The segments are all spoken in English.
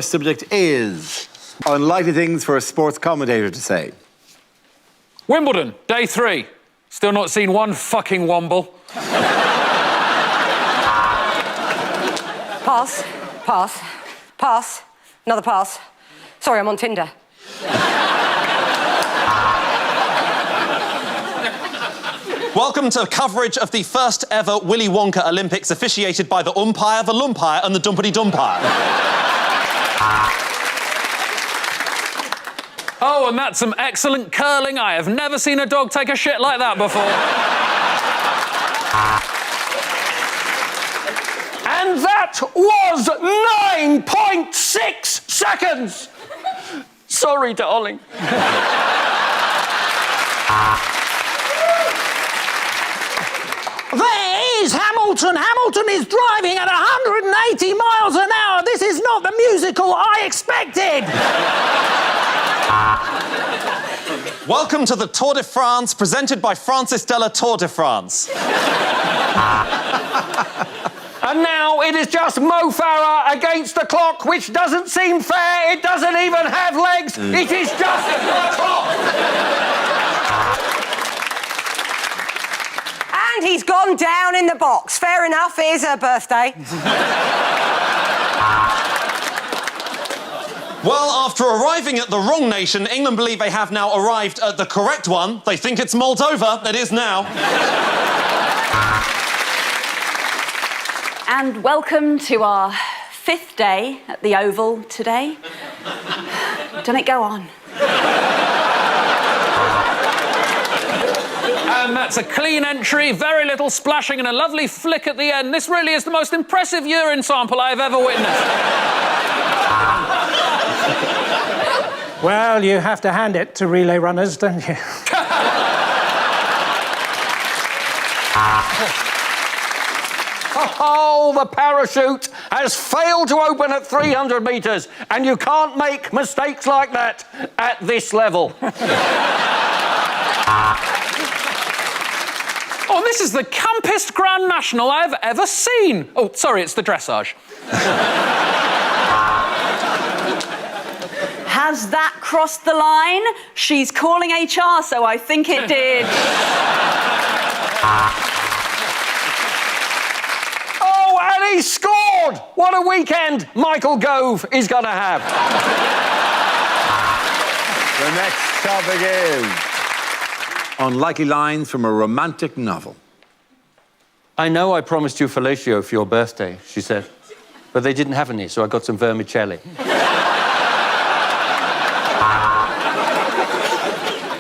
first subject is unlikely things for a sports commentator to say. Wimbledon, day 3. Still not seen one fucking womble. Pass, pass, pass, another pass. Sorry, I'm on Tinder. Welcome to coverage of the first ever Willy Wonka Olympics officiated by the umpire, the lumpire and the dumpity-dumpire. Oh, and that's some excellent curling. I have never seen a dog take a shit like that before. And that was 9.6 seconds! Sorry, darling. There is Hamilton. Hamilton is driving at 180 miles an hour. This is not the musical I expected. Welcome to the Tour de France, presented by Francis Della Tour de France. And now it is just Mo Farah against the clock, which doesn't seem fair. It doesn't even have legs. It is just a clock. And he's gone down in the box. Fair enough, it is her birthday. Well, after arriving at the wrong nation, England believe they have now arrived at the correct one. They think it's Moldova. It is now. And welcome to our 5th day at the Oval today. Don't it go on? And that's a clean entry, very little splashing and a lovely flick at the end. This really is the most impressive urine sample I've ever witnessed. Well, you have to hand it to relay runners, don't you? Oh, the parachute has failed to open at 300 metres, and you can't make mistakes like that at this level. Oh, this is the campest Grand National I've ever seen. Oh, sorry, it's the dressage. Has that crossed the line? She's calling HR, so I think it did. Oh, and he scored! What a weekend Michael Gove is going to have. The next topic is unlikely lines from a romantic novel. I know I promised you fellatio for your birthday, she said, but they didn't have any, so I got some vermicelli.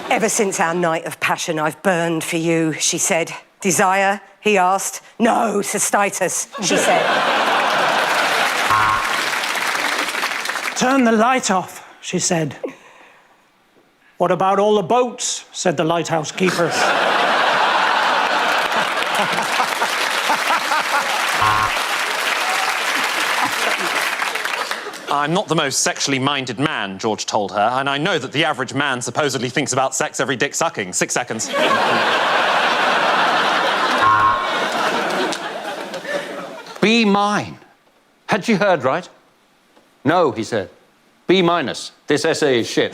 Ever since our night of passion, I've burned for you, she said. Desire? He asked. No, cystitis, she said. Turn the light off, she said. What about all the boats? Said the lighthouse keeper. I'm not the most sexually minded man, George told her, and I know that the average man supposedly thinks about sex every dick sucking. 6 seconds. Be mine. Had she heard right? No, he said. B minus. This essay is shit.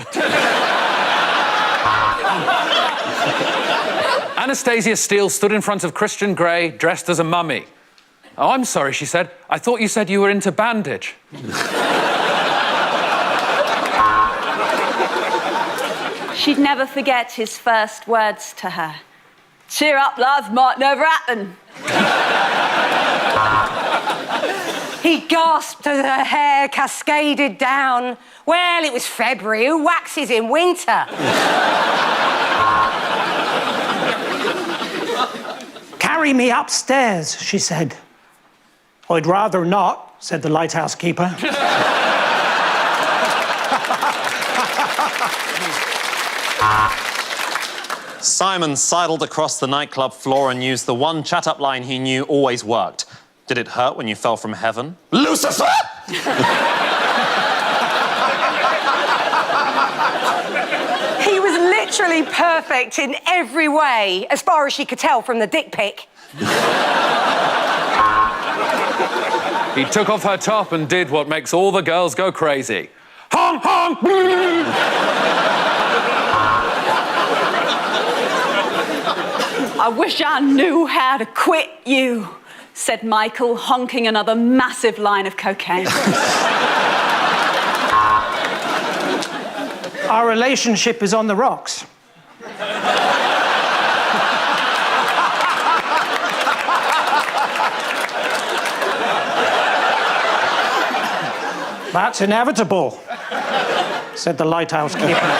Anastasia Steele stood in front of Christian Grey, dressed as a mummy. Oh, I'm sorry, she said. I thought you said you were into bandage. She'd never forget his first words to her. Cheer up, love, might never happen. He gasped as her hair cascaded down. Well, it was February. Who waxes in winter? Carry me upstairs, she said. I'd rather not, said the lighthouse keeper. Simon sidled across the nightclub floor and used the one chat-up line he knew always worked. Did it hurt when you fell from heaven? Lucifer! He was literally perfect in every way, as far as she could tell from the dick pic. He took off her top and did what makes all the girls go crazy. Honk, honk! I wish I knew how to quit you, said Michael, honking another massive line of cocaine. Our relationship is on the rocks. That's inevitable, said the lighthouse keeper.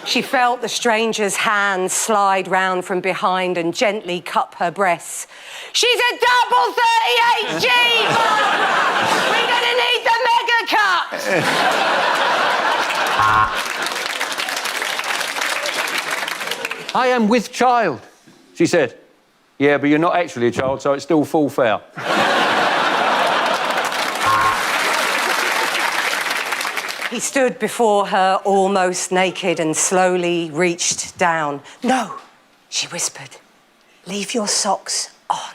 She felt the stranger's hand slide round from behind and gently cup her breasts. She's a double 38G! We're gonna need the mega cut! I am with child, she said. Yeah, but you're not actually a child, so it's still full fare. He stood before her almost naked and slowly reached down. No, she whispered. Leave your socks on.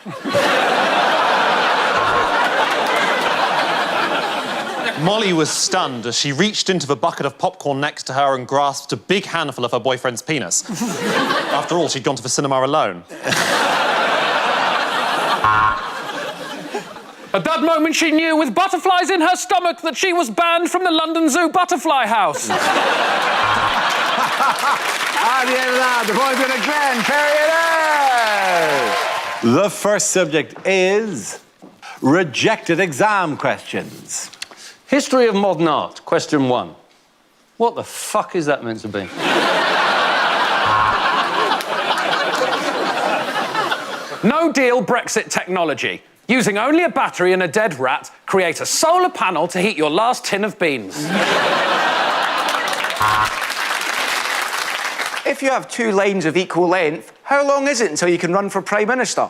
Molly was stunned as she reached into the bucket of popcorn next to her and grasped a big handful of her boyfriend's penis. After all, she'd gone to the cinema alone. At that moment, she knew, with butterflies in her stomach, that she was banned from the London Zoo Butterfly House. At the end of that, the points go to Glenn. Carry it out. The first subject is rejected exam questions. History of modern art, question 1. What the fuck is that meant to be? No deal Brexit technology. Using only a battery and a dead rat, create a solar panel to heat your last tin of beans. If you have 2 lanes of equal length, how long is it until you can run for Prime Minister?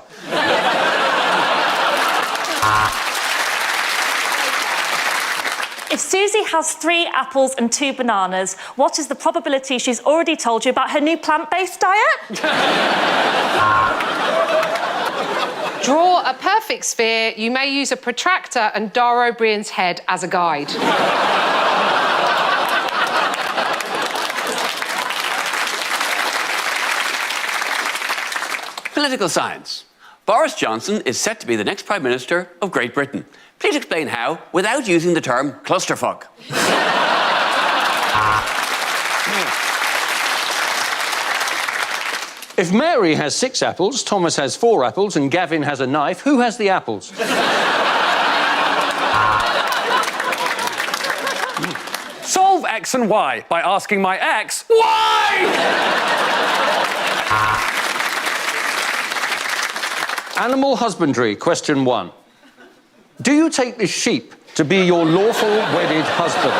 If Susie has 3 apples and 2 bananas, what is the probability she's already told you about her new plant-based diet? Draw a perfect sphere. You may use a protractor and Dara O'Brien's head as a guide. Political science. Boris Johnson is set to be the next Prime Minister of Great Britain. Please explain how without using the term clusterfuck. If Mary has 6 apples, Thomas has 4 apples, and Gavin has a knife, who has the apples? Solve X and Y by asking my ex, why? Animal husbandry, question 1. Do you take this sheep to be your lawful wedded husband?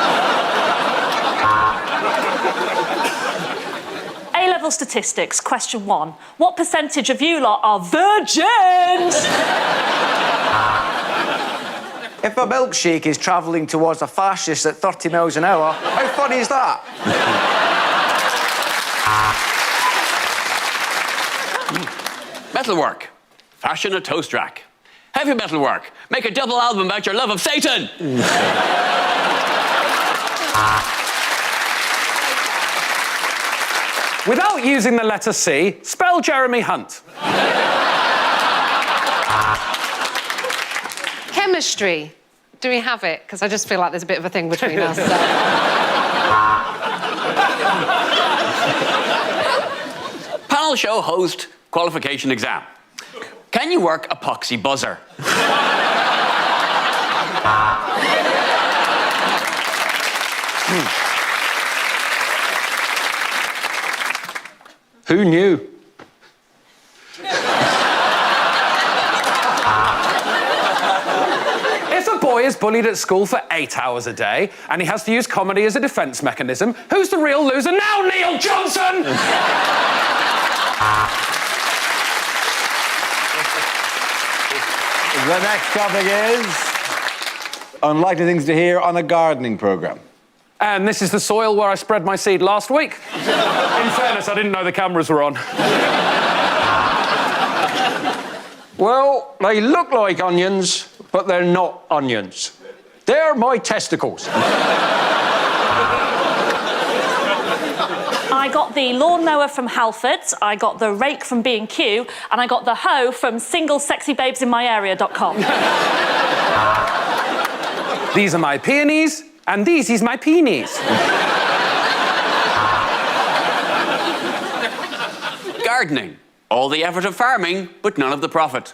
A-level statistics, question 1. What percentage of you lot are virgins? If a milkshake is travelling towards a fascist at 30 miles an hour, how funny is that? Metalwork. Fashion a toast rack. Heavy metalwork. Make a double album about your love of Satan. Without using the letter C, spell Jeremy Hunt. Chemistry. Do we have it? Because I just feel like there's a bit of a thing between us. Panel show host qualification exam. Can you work epoxy buzzer? Who knew? If a boy is bullied at school for 8 hours a day and he has to use comedy as a defence mechanism, who's the real loser now, Neil Johnson? The next topic is unlikely things to hear on a gardening programme. And this is the soil where I spread my seed last week. In fairness, I didn't know the cameras were on. Well, they look like onions, but they're not onions. They're my testicles. I got the lawnmower from Halfords, I got the rake from B&Q, and I got the hoe from singlesexybabesinmyarea.com. These are my peonies, and these is my peonies. Gardening. All the effort of farming, but none of the profit.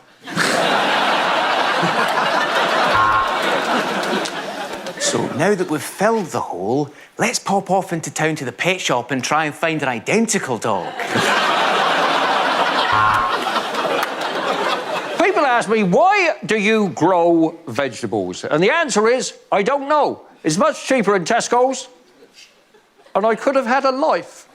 So now that we've filled the hole, let's pop off into town to the pet shop and try and find an identical dog. People ask me, why do you grow vegetables? And the answer is, I don't know. It's much cheaper in Tesco's, and I could have had a life.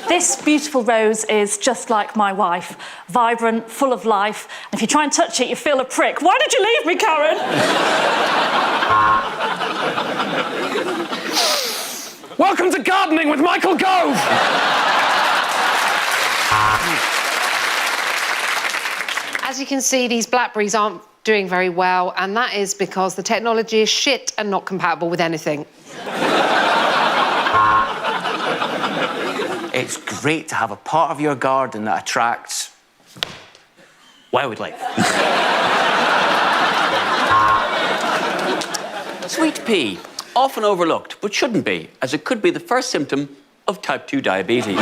This beautiful rose is just like my wife. Vibrant, full of life. And if you try and touch it, you feel a prick. Why did you leave me, Karen? Welcome to Gardening with Michael Gove! As you can see, these blackberries aren't doing very well, and that is because the technology is shit and not compatible with anything. It's great to have a part of your garden that attracts wildlife. Sweet pea. Often overlooked, but shouldn't be, as it could be the first symptom of type 2 diabetes.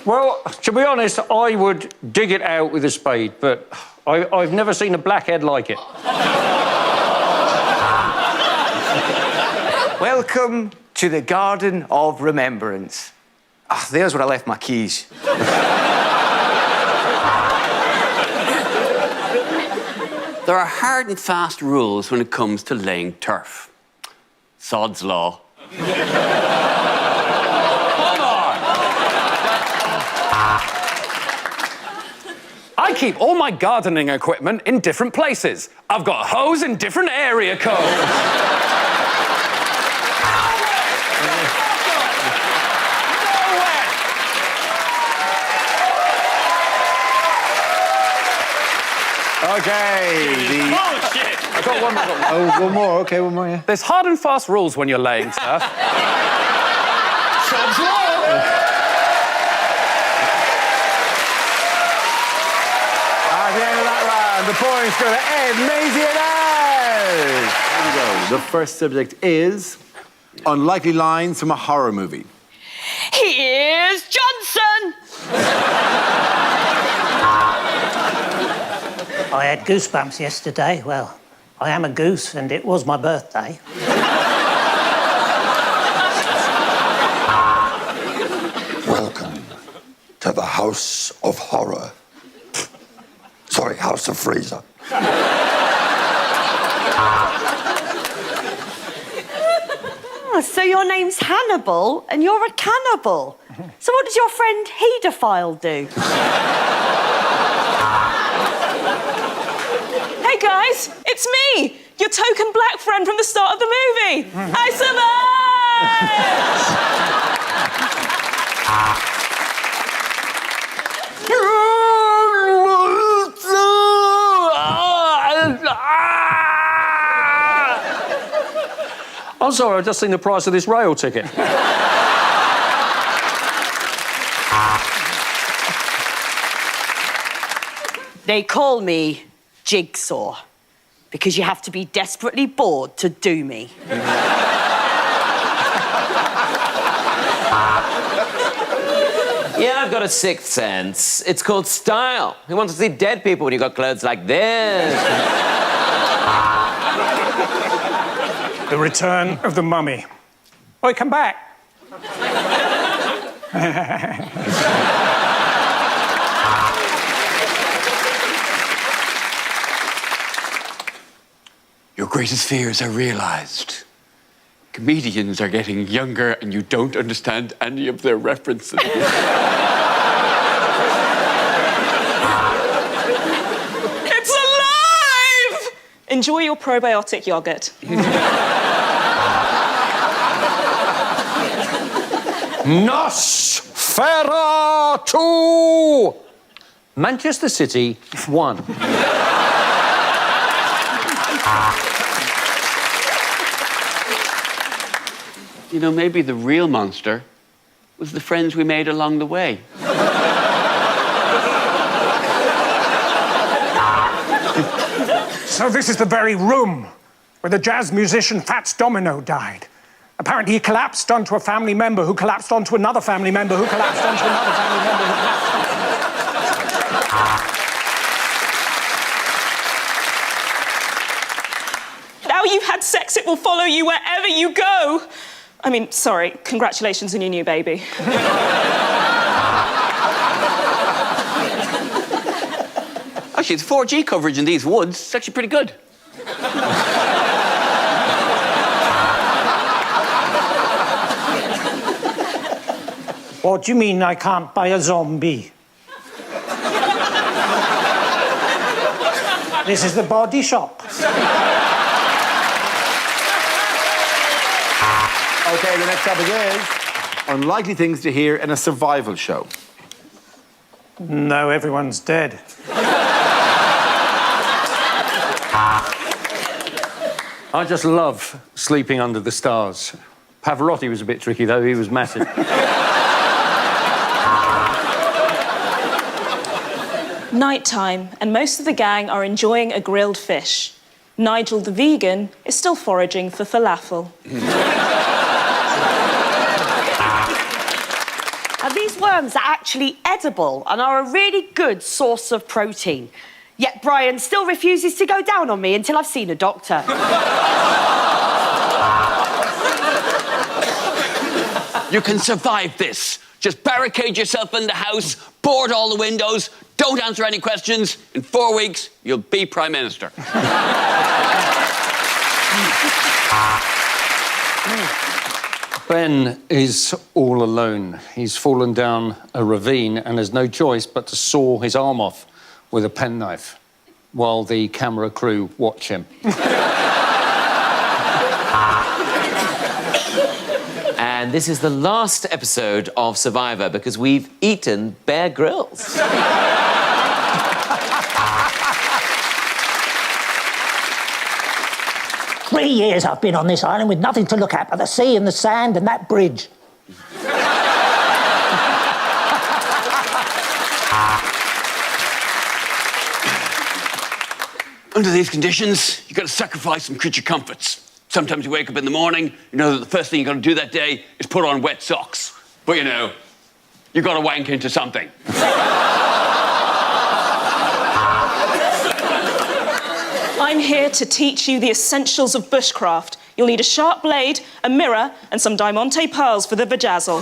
Well, to be honest, I would dig it out with a spade, but I've never seen a blackhead like it. Welcome to the Garden of Remembrance. Ah, there's where I left my keys. There are hard and fast rules when it comes to laying turf. Sod's law. I keep all my gardening equipment in different places. I've got hose in different area codes. Okay. Bullshit! I got one more. Oh, one more. Okay, one more, yeah. There's hard and fast rules when you're laying turf. Sod's law! At the end of that round, the points go to Ed, Maisie and Ed. Here we go. The first subject is unlikely lines from a horror movie. Here's Johnson! I had goosebumps yesterday. Well, I am a goose, and it was my birthday. Welcome to the House of Horror. Sorry, House of Freezer. Oh, so your name's Hannibal, and you're a cannibal. So what does your friend Hedophile do? Hey guys, it's me, your token black friend from the start of the movie. I survived! I'm sorry, I've just seen the price of this rail ticket. They call me Jigsaw, because you have to be desperately bored to do me. Yeah, I've got a sixth sense. It's called style. Who wants to see dead people when you've got clothes like this? The Return of the Mummy. Oi, come back. Your greatest fears are realised. Comedians are getting younger and you don't understand any of their references. Enjoy your probiotic yogurt. Nosferatu! Manchester City won. You know, maybe the real monster was the friends we made along the way. So this is the very room where the jazz musician Fats Domino died. Apparently he collapsed onto a family member who collapsed onto another family member who collapsed onto another family member who collapsed onto... Now you've had sex, it will follow you wherever you go. I mean, sorry, congratulations on your new baby. Actually, the 4G coverage in these woods is actually pretty good. What do you mean I can't buy a zombie? This is the body shop. Okay, the next topic is unlikely things to hear in a survival show. No, everyone's dead. I just love sleeping under the stars. Pavarotti was a bit tricky, though. He was massive. Nighttime, and most of the gang are enjoying a grilled fish. Nigel the vegan is still foraging for falafel. And these worms are actually edible and are a really good source of protein. Yet Brian still refuses to go down on me until I've seen a doctor. You can survive this. Just barricade yourself in the house, board all the windows, don't answer any questions. In 4 weeks, you'll be Prime Minister. Ben is all alone. He's fallen down a ravine and has no choice but to saw his arm off with a penknife while the camera crew watch him. And this is the last episode of Survivor because we've eaten Bear Grylls. 3 years I've been on this island with nothing to look at but the sea and the sand and that bridge. Under these conditions, you've got to sacrifice some creature comforts. Sometimes you wake up in the morning, you know that the first thing you've got to do that day is put on wet socks. But you know, you've got to wank into something. I'm here to teach you the essentials of bushcraft. You'll need a sharp blade, a mirror, and some diamante pearls for the vajazzle.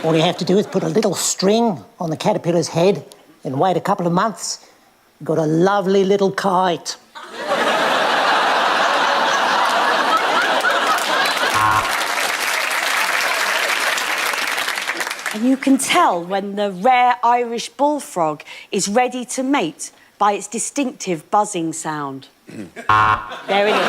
All you have to do is put a little string on the caterpillar's head and wait a couple of months. You've got a lovely little kite. And you can tell when the rare Irish bullfrog is ready to mate by its distinctive buzzing sound. There it is.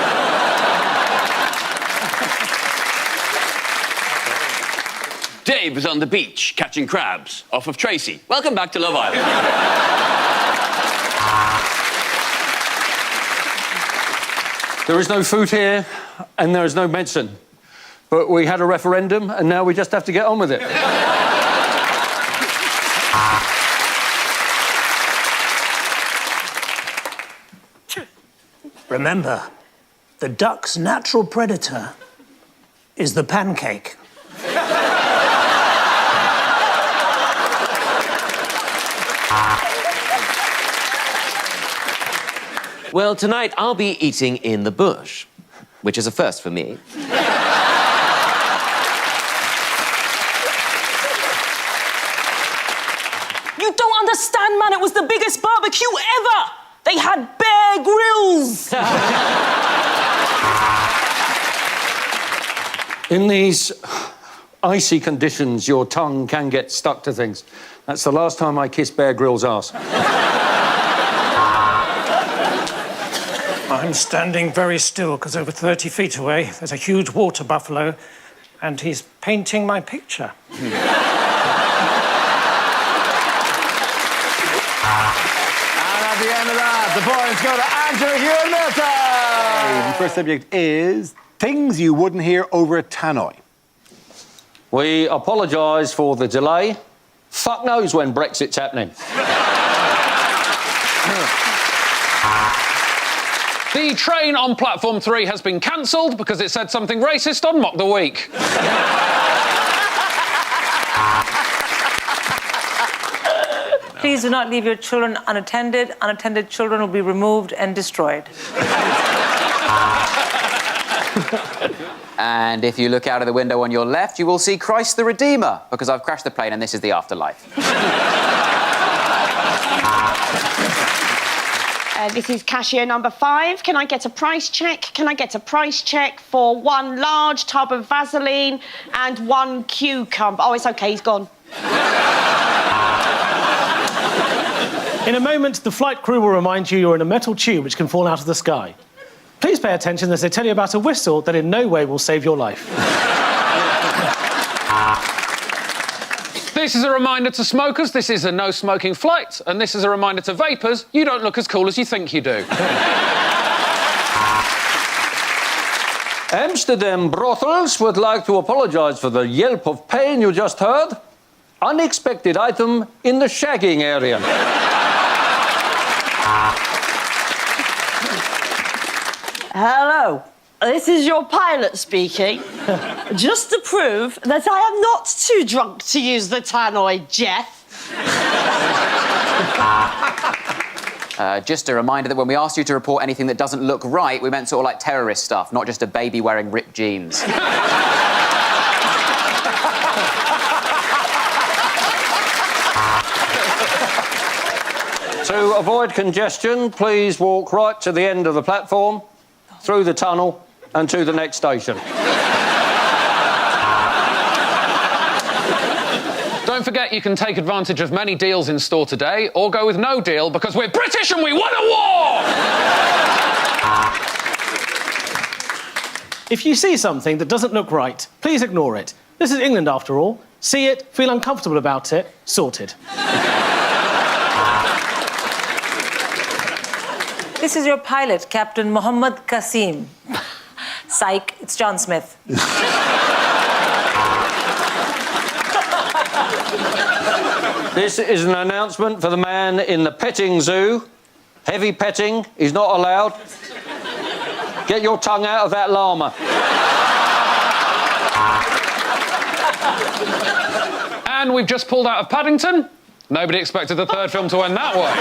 Dave is on the beach catching crabs off of Tracy. Welcome back to Love Island. There is no food here and there is no medicine. But we had a referendum and now we just have to get on with it. Remember, the duck's natural predator is the pancake. Well, tonight I'll be eating in the bush, which is a first for me. You don't understand, man. It was the biggest barbecue ever. They had Bear Grylls. In these icy conditions, your tongue can get stuck to things. That's the last time I kissed Bear Grylls' arse. I'm standing very still because over 30 feet away there's a huge water buffalo and he's painting my picture. And at the end of that, the points go to Andrew, Hugh and Milton. The first subject is things you wouldn't hear over a tannoy. We apologise for the delay. Fuck knows when Brexit's happening. The train on platform 3 has been cancelled because it said something racist on Mock the Week. Please do not leave your children unattended. Unattended children will be removed and destroyed. And if you look out of the window on your left, you will see Christ the Redeemer, because I've crashed the plane and this is the afterlife. This is cashier number 5. Can I get a price check? Can I get a price check for 1 large tub of Vaseline and 1 cucumber? Oh, it's OK, he's gone. In a moment, the flight crew will remind you you're in a metal tube which can fall out of the sky. Please pay attention as they tell you about a whistle that in no way will save your life. This is a reminder to smokers, this is a no-smoking flight, and this is a reminder to vapors, you don't look as cool as you think you do. Amsterdam brothels would like to apologise for the yelp of pain you just heard. Unexpected item in the shagging area. Hello, this is your pilot speaking. Just to prove that I am not too drunk to use the tannoy, Jeff. Just a reminder that when we asked you to report anything that doesn't look right, we meant sort of like terrorist stuff, not just a baby wearing ripped jeans. To avoid congestion, please walk right to the end of the platform, through the tunnel and to the next station. Don't forget you can take advantage of many deals in store today, or go with no deal because we're British and we won a war! If you see something that doesn't look right, please ignore it. This is England, after all. See it, feel uncomfortable about it, sorted. This is your pilot, Captain Mohammed Qasim. Psych, it's John Smith. This is an announcement for the man in the petting zoo. Heavy petting is not allowed. Get your tongue out of that llama. And we've just pulled out of Paddington. Nobody expected the third film to end that way.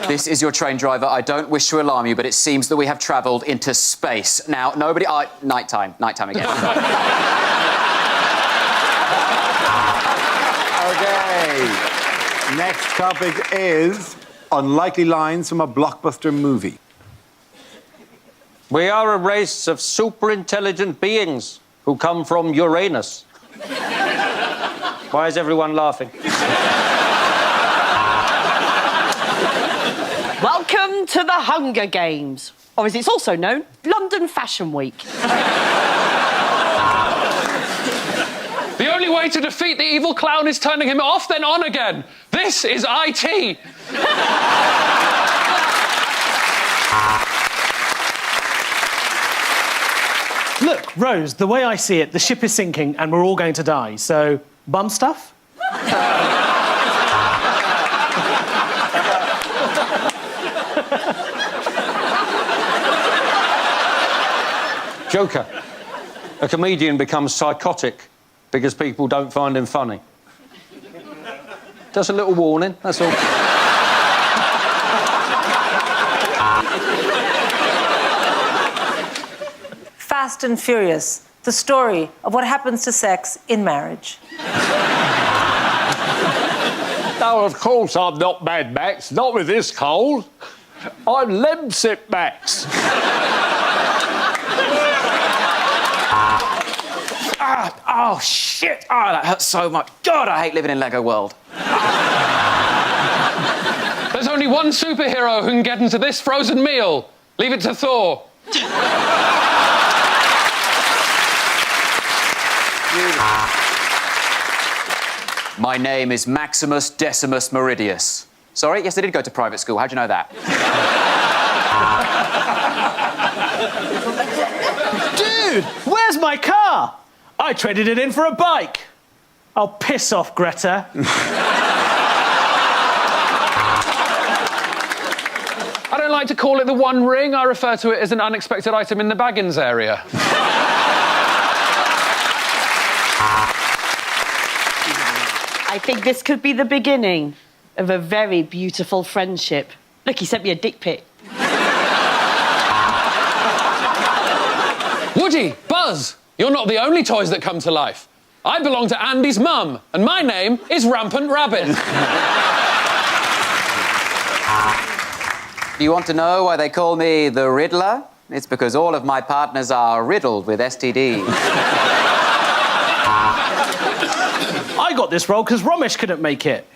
This is your train driver. I don't wish to alarm you, but it seems that we have travelled into space. Now, nobody... nighttime again. OK. Next topic is unlikely lines from a blockbuster movie. We are a race of super-intelligent beings who come from Uranus. Why is everyone laughing? Welcome to the Hunger Games, or as it's also known, London Fashion Week. The only way to defeat the evil clown is turning him off, then on again. This is IT. Look, Rose, the way I see it, the ship is sinking and we're all going to die, so bum stuff? Joker. A comedian becomes psychotic because people don't find him funny. Just a little warning, that's all. Fast and Furious, the story of what happens to sex in marriage. No, of course I'm not Mad Max, not with this cold. I'm Lemsip Max. Oh, shit! Oh, that hurts so much. God, I hate living in Lego World. one superhero who can get into this frozen meal. Leave it to Thor. My name is Maximus Decimus Meridius. Sorry? Yes, I did go to private school. How'd you know that? Dude, where's my car? I traded it in for a bike. Oh, piss off, Greta. I don't like to call it the One Ring. I refer to it as an unexpected item in the Baggins area. I think this could be the beginning of a very beautiful friendship. Look, he sent me a dick pic. Woody, Buzz, you're not the only toys that come to life. I belong to Andy's mum, and my name is Rampant Rabbit. Do you want to know why they call me the Riddler? It's because all of my partners are riddled with STDs. I got this role because Romesh couldn't make it.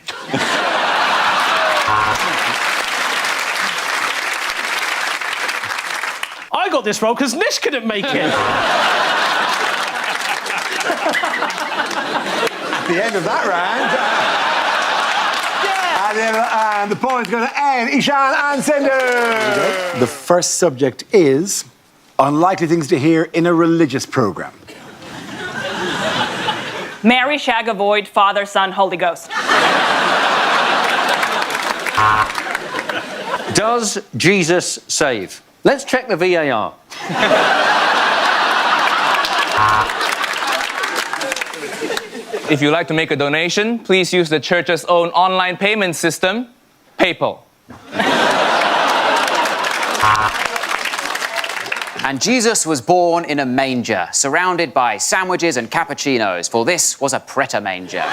I got this role because Nish couldn't make it. At the end of that round... And the points go to Ed, Ishan and Sindhu. The first subject is unlikely things to hear in a religious program. Mary, shag, avoid, Father, Son, Holy Ghost. Does Jesus save? Let's check the VAR. If you'd like to make a donation, please use the church's own online payment system, PayPal. And Jesus was born in a manger, surrounded by sandwiches and cappuccinos, for this was a pret-a-manger.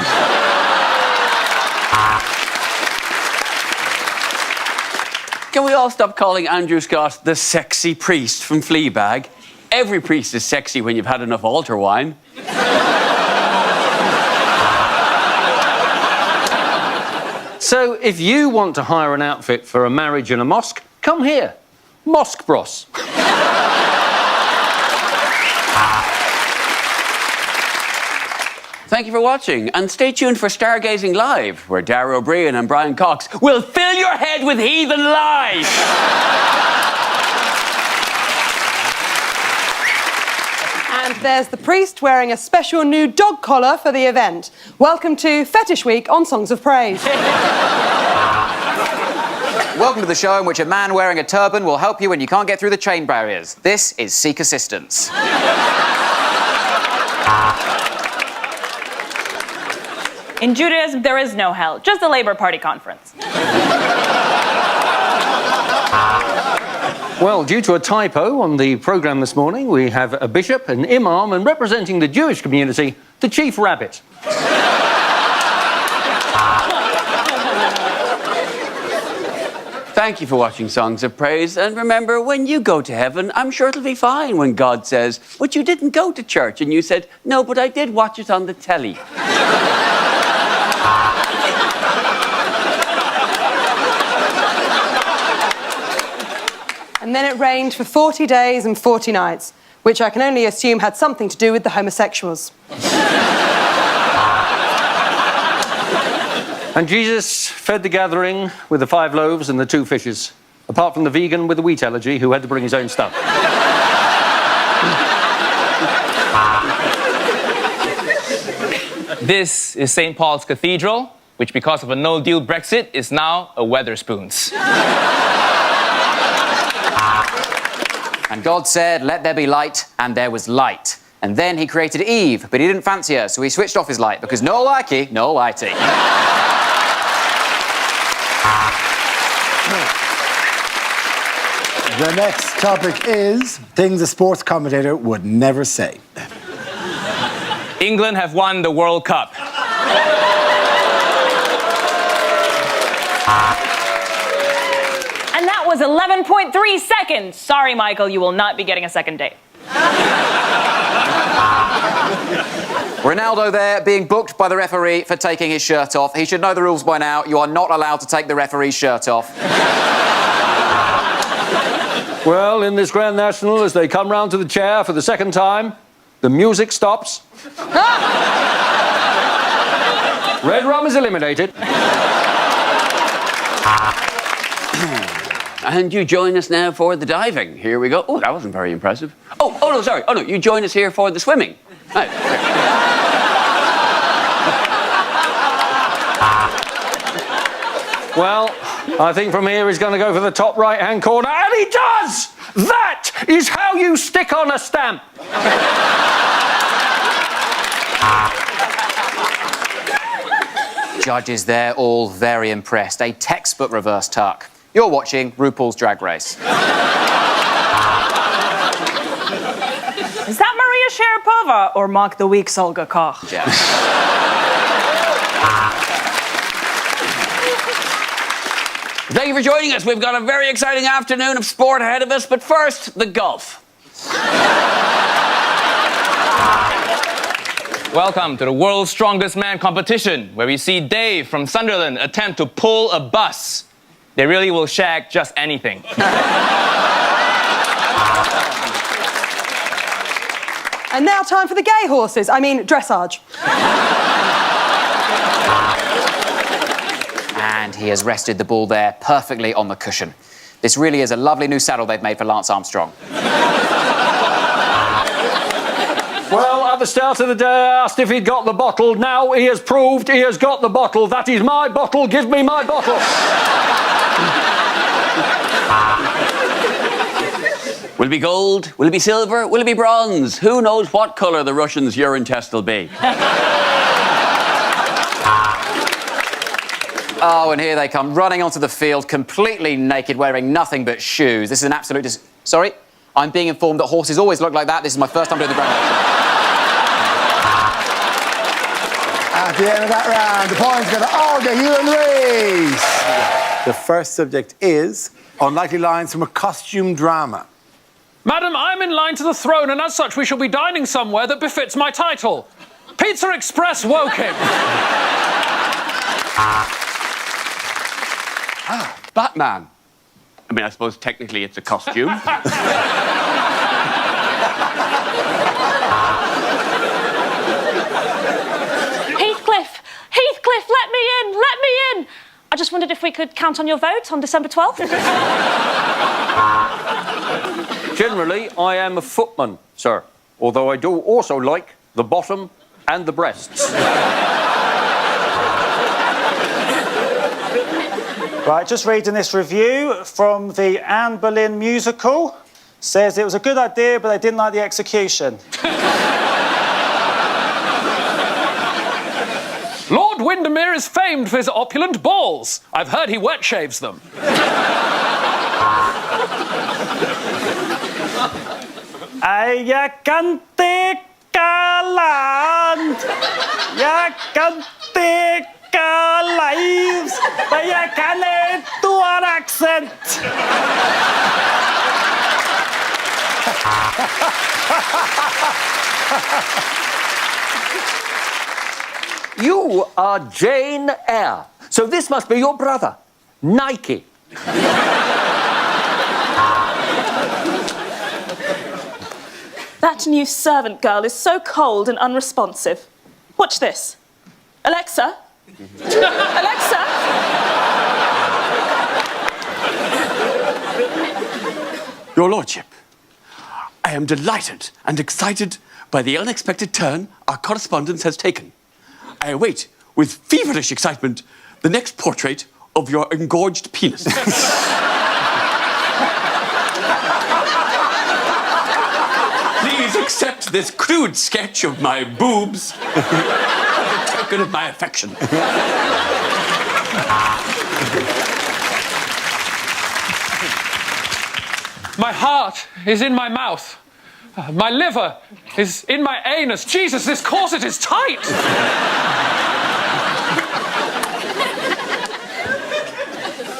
Can we all stop calling Andrew Scott the sexy priest from Fleabag? Every priest is sexy when you've had enough altar wine. So, if you want to hire an outfit for a marriage in a mosque, come here. Mosque Bros. Thank you for watching, and stay tuned for Stargazing Live, where Dara O'Brien and Brian Cox will fill your head with heathen lies. And there's the priest wearing a special new dog collar for the event. Welcome to Fetish Week on Songs of Praise. Welcome to the show in which a man wearing a turban will help you when you can't get through the chain barriers. This is Seek Assistance. In Judaism, there is no hell, just a Labour Party conference. Well, due to a typo on the programme this morning, we have a bishop, an imam, and representing the Jewish community, the Chief Rabbit. Thank you for watching Songs of Praise, and remember, when you go to heaven, I'm sure it'll be fine when God says, "But you didn't go to church," and you said, "No, but I did watch it on the telly." And then it rained for 40 days and 40 nights, which I can only assume had something to do with the homosexuals. And Jesus fed the gathering with the 5 loaves and the 2 fishes, apart from the vegan with the wheat allergy who had to bring his own stuff. This is St. Paul's Cathedral, which because of a no-deal Brexit is now a Wetherspoons. And God said, "Let there be light," and there was light. And then he created Eve, but he didn't fancy her, so he switched off his light, because no likey, no lighty. The next topic is things a sports commentator would never say. England have won the World Cup. And that was 11.3 seconds. Sorry, Michael, you will not be getting a second date. Ronaldo there being booked by the referee for taking his shirt off. He should know the rules by now. You are not allowed to take the referee's shirt off. Well, in this Grand National, as they come round to the chair for the second time, the music stops. Red rum is eliminated. And you join us now for the diving. Here we go. Oh, that wasn't very impressive. Oh, no, sorry. Oh, no, you join us here for the swimming. Right. Well, I think from here he's going to go for the top right-hand corner, and he does! That is how you stick on a stamp. Judges there, all very impressed. A textbook reverse tuck. You're watching RuPaul's Drag Race. Is that Maria Sharapova or Mark the Week's Olga Koch? Yeah. Thank you for joining us. We've got a very exciting afternoon of sport ahead of us, but first, the golf. Welcome to the World's Strongest Man competition, where we see Dave from Sunderland attempt to pull a bus. They really will shag just anything. And now time for the gay horses. I mean, dressage. And he has rested the ball there perfectly on the cushion. This really is a lovely new saddle they've made for Lance Armstrong. Well, at the start of the day, I asked if he'd got the bottle. Now he has proved he has got the bottle. That is my bottle. Give me my bottle. Will it be gold? Will it be silver? Will it be bronze? Who knows what colour the Russians' urine test will be? Oh, and here they come, running onto the field, completely naked, wearing nothing but shoes. This is an absolute... Sorry? I'm being informed that horses always look like that. This is my first time doing the Grand National. At the end of that round, the points go to Olga, Hugh and Reese. The first subject is unlikely lines from a costume drama. Madam, I'm in line to the throne, and as such, we shall be dining somewhere that befits my title. Pizza Express Woking. Batman. I mean, I suppose technically it's a costume. Heathcliff! Heathcliff, let me in! Let me in! I just wondered if we could count on your vote on December 12th. Generally, I am a footman, sir. Although I do also like the bottom and the breasts. Right, just reading this review from the Anne Boleyn musical. Says it was a good idea, but they didn't like the execution. Lord Windermere is famed for his opulent balls. I've heard he wet shaves them. Jag kan täcka land. Jag kan täcka lives. Men jag kan inte vara accent. You are Jane Eyre. So this must be your brother, Nike. That new servant girl is so cold and unresponsive. Watch this. Alexa? Alexa? Your Lordship, I am delighted and excited by the unexpected turn our correspondence has taken. I await with feverish excitement the next portrait of your engorged penis. Please accept this crude sketch of my boobs as a token of my affection. My heart is in my mouth. My liver is in my anus. Jesus, this corset is tight.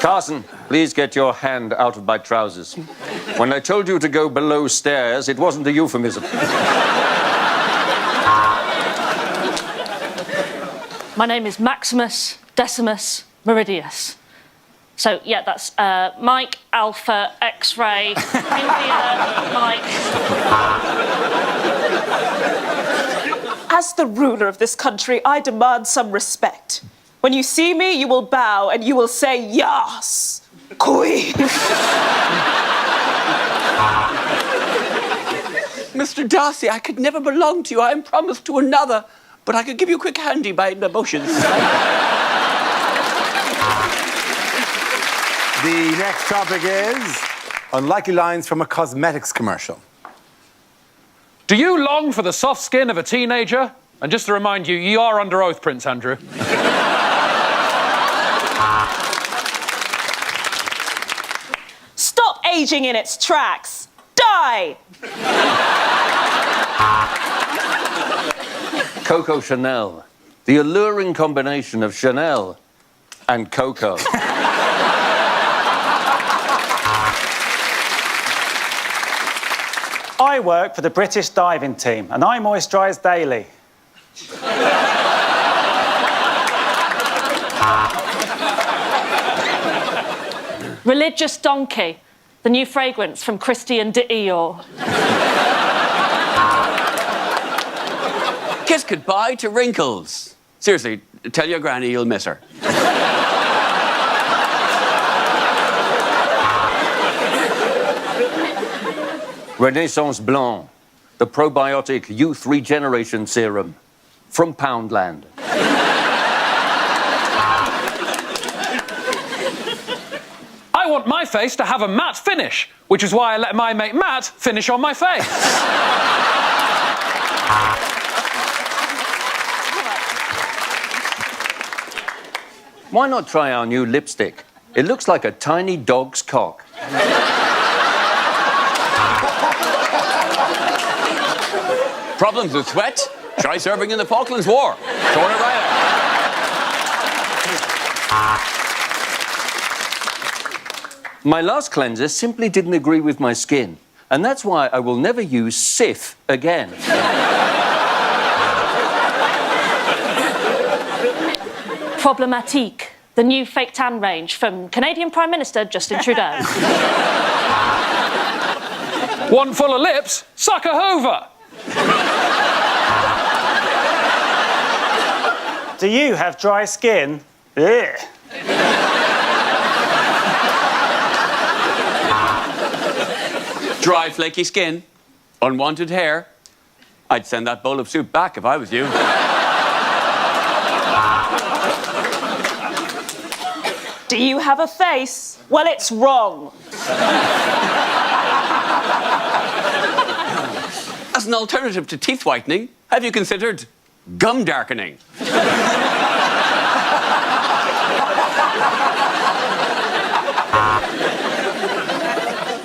Carson, please get your hand out of my trousers. When I told you to go below stairs, it wasn't a euphemism. My name is Maximus Decimus Meridius. So, yeah, that's Mike, Alpha, X-ray, India, Mike. As the ruler of this country, I demand some respect. When you see me, you will bow and you will say, "Yes, Queen." Mr. Darcy, I could never belong to you. I am promised to another, but I could give you a quick handy by emotions. The next topic is unlikely lines from a cosmetics commercial. Do you long for the soft skin of a teenager? And just to remind you, you are under oath, Prince Andrew. Stop aging in its tracks. Die! Coco Chanel. The alluring combination of Chanel and Coco. I work for the British diving team and I moisturise daily. Religious Donkey, the new fragrance from Christian Dior. Kiss goodbye to wrinkles. Seriously, tell your granny you'll miss her. Renaissance Blanc, the probiotic youth regeneration serum from Poundland. I want my face to have a matte finish, which is why I let my mate Matt finish on my face. Why not try our new lipstick? It looks like a tiny dog's cock. Problems with sweat? Try serving in the Falklands War. Sort it right out. My last cleanser simply didn't agree with my skin, and that's why I will never use Sif again. Problematique, the new fake tan range from Canadian Prime Minister Justin Trudeau. One full of lips? Suck a hoover! Do you have dry skin? Ugh. Dry, flaky skin, unwanted hair. I'd send that bowl of soup back if I was you. Do you have a face? Well, it's wrong. As an alternative to teeth whitening, have you considered gum darkening?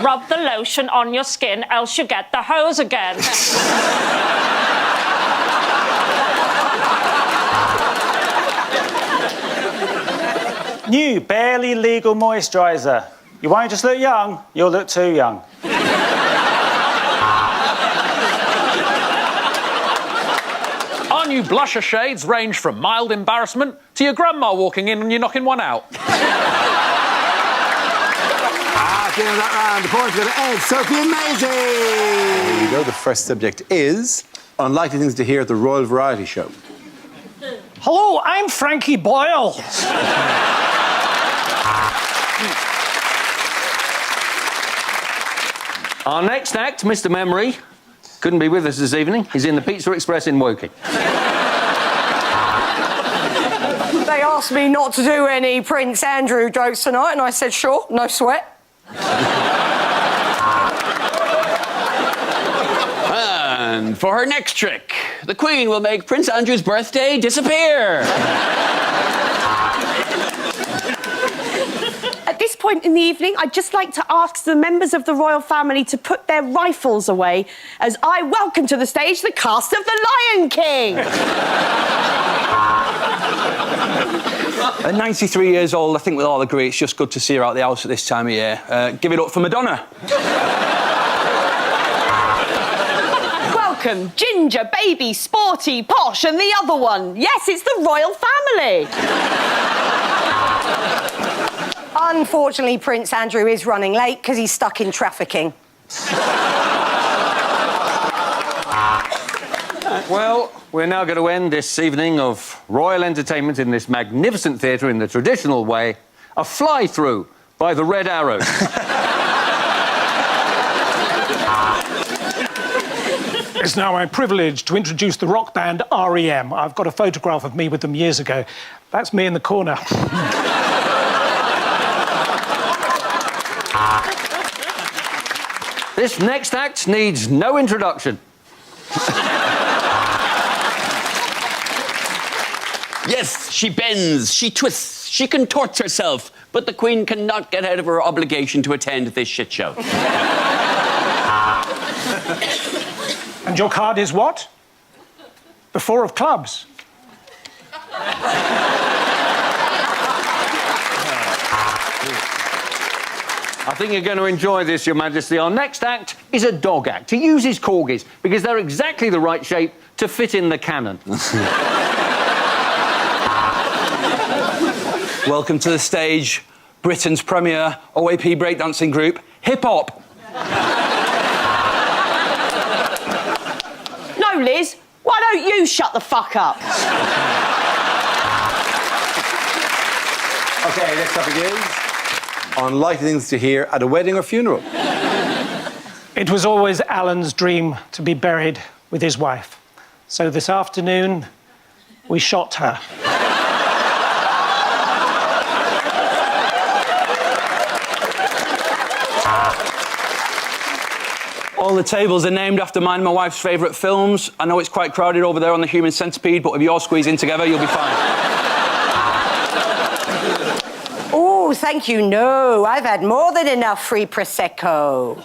Rub the lotion on your skin, else you get the hose again. New, barely legal moisturiser. You won't just look young, you'll look too young. Our new blusher shades range from mild embarrassment to your grandma walking in and you knocking one out. At the end of that round, the points go to Ed, Sophie and Maisie. There you go. The first subject is unlikely things to hear at the Royal Variety Show. Hello, I'm Frankie Boyle. Our next act, Mr. Memory, couldn't be with us this evening. He's in the Pizza Express in Woking. They asked me not to do any Prince Andrew jokes tonight, and I said, sure, no sweat. And for her next trick, the Queen will make Prince Andrew's birthday disappear. At this point in the evening, I'd just like to ask the members of the royal family to put their rifles away as I welcome to the stage the cast of The Lion King. At 93 years old, I think we'll all agree it's just good to see her out the house at this time of year. Give it up for Madonna. Welcome, Ginger, Baby, Sporty, Posh, and the other one. Yes, it's the royal family. Unfortunately, Prince Andrew is running late because he's stuck in trafficking. Well, we're now going to end this evening of royal entertainment in this magnificent theatre in the traditional way, a fly-through by the Red Arrows. It's now my privilege to introduce the rock band R.E.M. I've got a photograph of me with them years ago. That's me in the corner. This next act needs no introduction. Yes, she bends, she twists, she contorts herself, but the Queen cannot get out of her obligation to attend this shit show. And your card is what? The 4 of clubs. I think you're going to enjoy this, Your Majesty. Our next act is a dog act. He uses corgis because they're exactly the right shape to fit in the cannon. Welcome to the stage, Britain's premier OAP breakdancing group, Hip Hop. No, Liz, why don't you shut the fuck up? Okay, next topic is unlikely things to hear at a wedding or funeral. It was always Alan's dream to be buried with his wife. So this afternoon, we shot her. All the tables are named after mine and my wife's favourite films. I know it's quite crowded over there on the Human Centipede, but if you all squeeze in together, you'll be fine. Oh, thank you, no. I've had more than enough free Prosecco.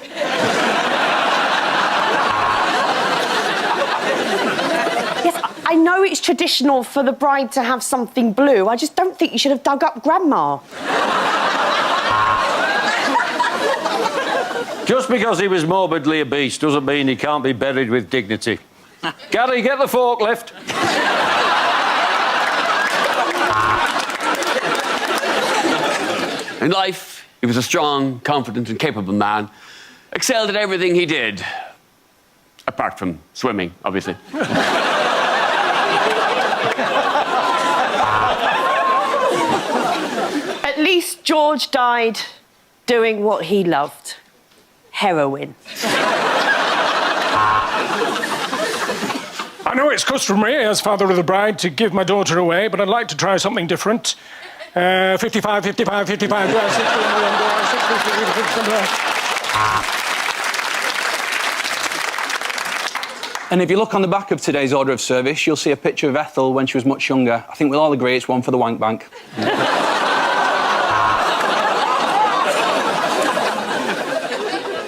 Yes, I know it's traditional for the bride to have something blue. I just don't think you should have dug up Grandma. Just because he was morbidly obese doesn't mean he can't be buried with dignity. Gary, get the forklift. In life, he was a strong, confident and capable man. Excelled at everything he did. Apart from swimming, obviously. At least George died doing what he loved. Heroin. I know it's customary as father of the bride to give my daughter away, but I'd like to try something different. 55, 55, 55, 60, And if you look on the back of today's order of service, you'll see a picture of Ethel when she was much younger. I think we'll all agree it's one for the wank bank.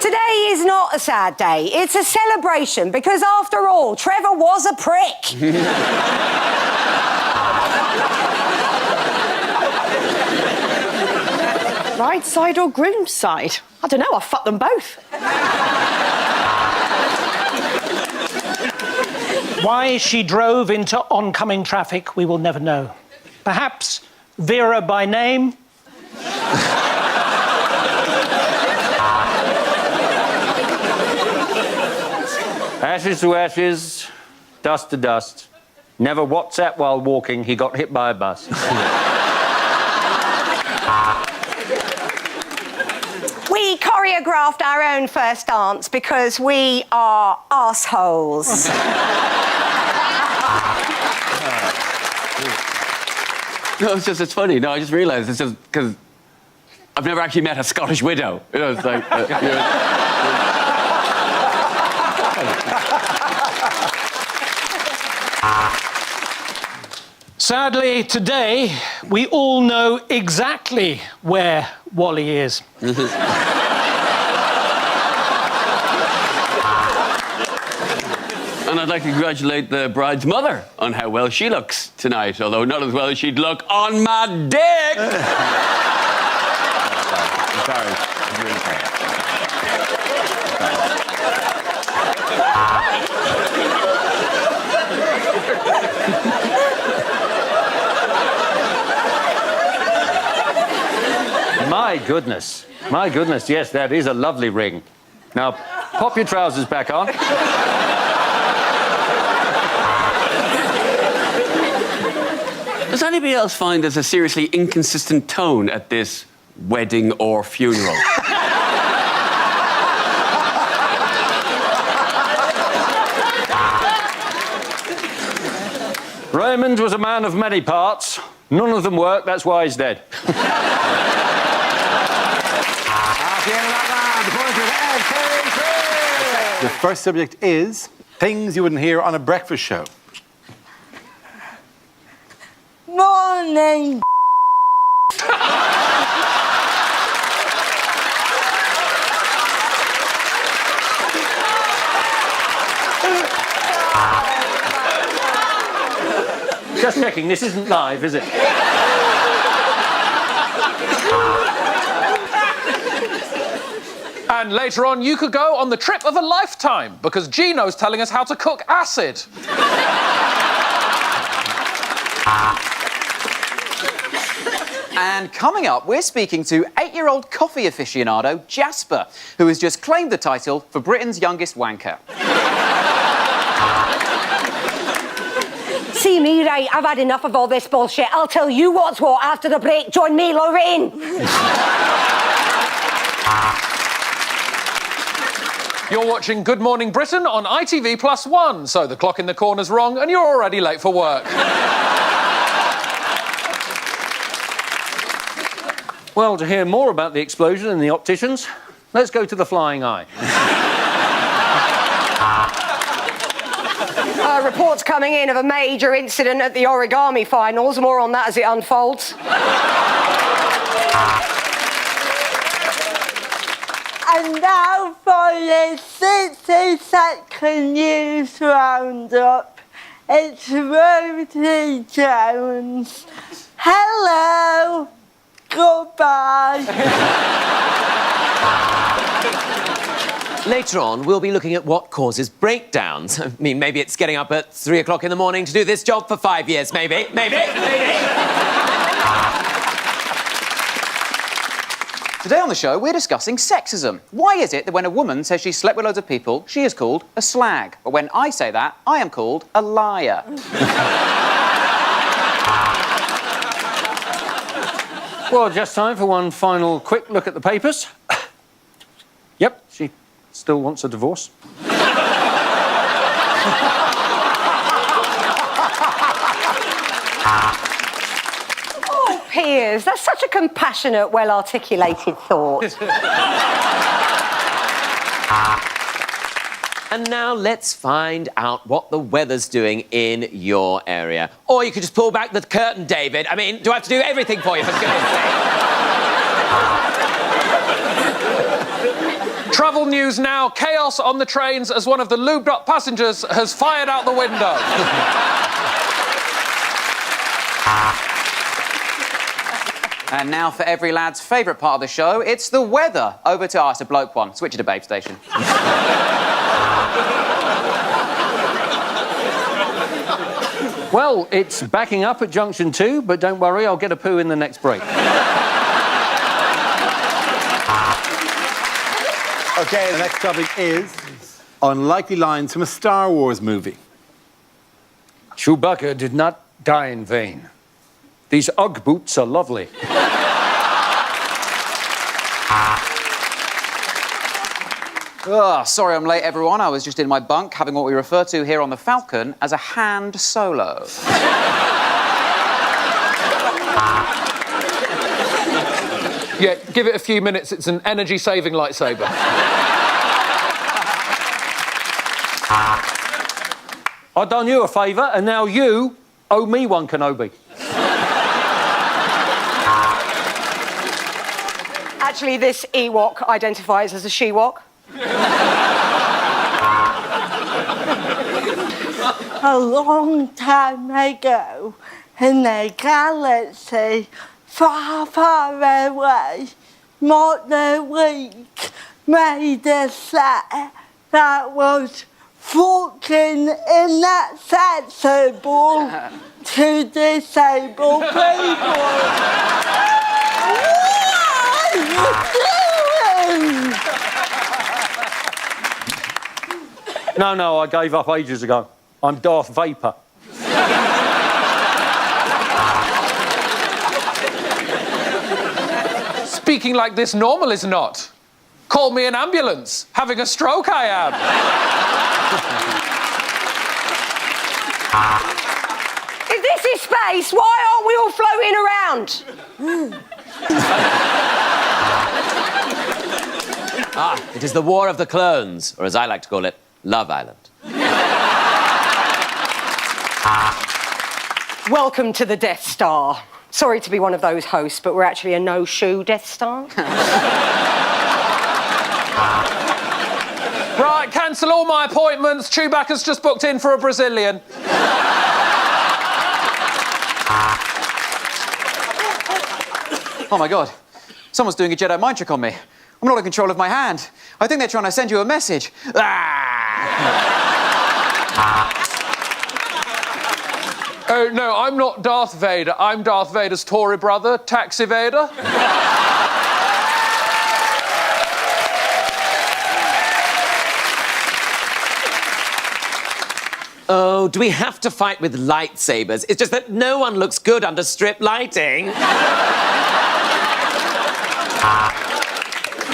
Today is not a sad day. It's a celebration because, after all, Trevor was a prick. Bride side or groom side? I don't know, I'll fuck them both. Why she drove into oncoming traffic, we will never know. Perhaps Vera by name? Ashes to ashes, dust to dust. Never WhatsApp while walking, he got hit by a bus. We choreographed our own first dance because we are arseholes. No, it's funny. No, I just realised it's just because I've never actually met a Scottish widow. You know, it's like, Sadly, today, we all know exactly where Wally is. And I'd like to congratulate the bride's mother on how well she looks tonight, although not as well as she'd look on my dick. I'm sorry. I'm really sorry. My goodness. My goodness, yes, that is a lovely ring. Now, pop your trousers back on. Does anybody else find there's a seriously inconsistent tone at this wedding or funeral? Raymond was a man of many parts. None of them work, that's why he's dead. The first subject is things you wouldn't hear on a breakfast show. Morning. Just checking, this isn't live, is it? And later on, you could go on the trip of a lifetime because Gino's telling us how to cook acid. And coming up, we're speaking to 8-year-old coffee aficionado Jasper, who has just claimed the title for Britain's youngest wanker. See me, right? I've had enough of all this bullshit. I'll tell you what's what after the break. Join me, Lorraine. You're watching Good Morning Britain on ITV+1, so the clock in the corner's wrong and you're already late for work. Well, to hear more about the explosion in the opticians, let's go to the Flying Eye. Reports coming in of a major incident at the origami finals. More on that as it unfolds. And now for the 60-second news roundup. It's Rosie Jones. Hello. Goodbye. Later on, we'll be looking at what causes breakdowns. I mean, maybe it's getting up at 3 o'clock in the morning to do this job for 5 years, maybe. Today on the show, we're discussing sexism. Why is it that when a woman says she slept with loads of people, she is called a slag? But when I say that, I am called a liar. Well, just time for one final quick look at the papers. Yep, she still wants a divorce. Oh, Piers, that's such a compassionate, well-articulated thought. And now let's find out what the weather's doing in your area. Or you could just pull back the curtain, David. I mean, do I have to do everything for you, for goodness sake? Travel news now. Chaos on the trains as one of the lubed-up passengers has fired out the window. And now for every lad's favourite part of the show, it's the weather. Over to us, a bloke one. Switch it to babe station. Well, it's backing up at junction 2, but don't worry, I'll get a poo in the next break. Okay, the next topic is unlikely lines from a Star Wars movie. Chewbacca did not die in vain. These Ugg boots are lovely. Sorry I'm late, everyone. I was just in my bunk having what we refer to here on the Falcon as a hand solo. Yeah, give it a few minutes. It's an energy-saving lightsaber. I've done you a favour, and now you owe me one, Kenobi. Actually, this Ewok identifies as a she-wok. A long time ago, in a galaxy far, far away, Monolith made a set that was fucking inaccessible to disabled people. No, I gave up ages ago. I'm Darth Vapor. Speaking like this normal is not. Call me an ambulance. Having a stroke I am. If this is space, why aren't we all floating around? It is the War of the Clones, or as I like to call it, Love Island. Welcome to the Death Star. Sorry to be one of those hosts, but we're actually a no-shoe Death Star. Right, cancel all my appointments. Chewbacca's just booked in for a Brazilian. Oh my God, someone's doing a Jedi mind trick on me. I'm not in control of my hand. I think they're trying to send you a message. Oh, no, I'm not Darth Vader. I'm Darth Vader's Tory brother, Taxi Vader. Oh, do we have to fight with lightsabers? It's just that no one looks good under strip lighting.